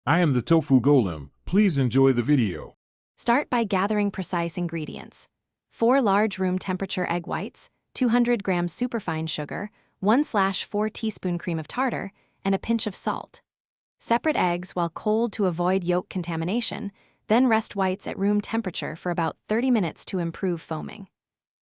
I am the tofu golem. Please enjoy the video. Start by gathering precise ingredients. 4 large room temperature egg whites, 200 grams superfine sugar, 1/4 teaspoon cream of tartar, and a pinch of salt. Separate eggs while cold to avoid yolk contamination, then rest whites at room temperature for about 30 minutes to improve foaming.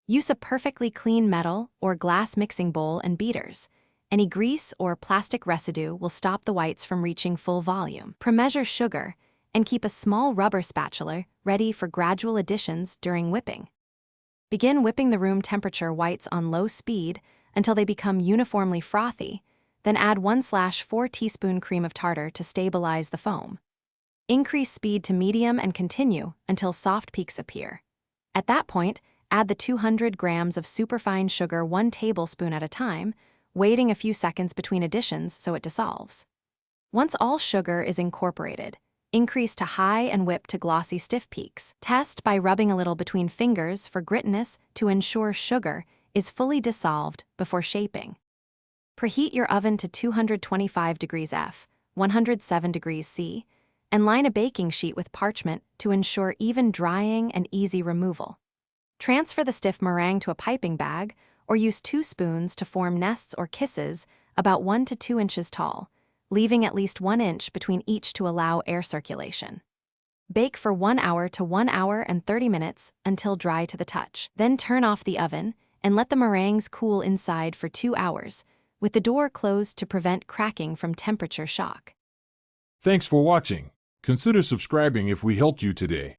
Use a perfectly clean metal or glass mixing bowl and beaters. Any grease or plastic residue will stop the whites from reaching full volume. Pre-measure sugar and keep a small rubber spatula ready for gradual additions during whipping. Begin whipping the room temperature whites on low speed until they become uniformly frothy, then add 1/4 teaspoon cream of tartar to stabilize the foam. Increase speed to medium and continue until soft peaks appear. At that point, add the 200 grams of superfine sugar 1 tablespoon at a time, waiting a few seconds between additions so it dissolves. Once all sugar is incorporated, increase to high and whip to glossy stiff peaks. Test by rubbing a little between fingers for grittiness to ensure sugar is fully dissolved before shaping. Preheat your oven to 225 degrees F, 107 degrees C, and line a baking sheet with parchment to ensure even drying and easy removal. Transfer the stiff meringue to a piping bag or use 2 spoons to form nests or kisses about 1 to 2 inches tall, leaving at least 1 inch between each to allow air circulation. Bake for 1 hour to 1 hour and 30 minutes until dry to the touch. Then turn off the oven and let the meringues cool inside for 2 hours, with the door closed to prevent cracking from temperature shock. Thanks for watching. Consider subscribing if we helped you today.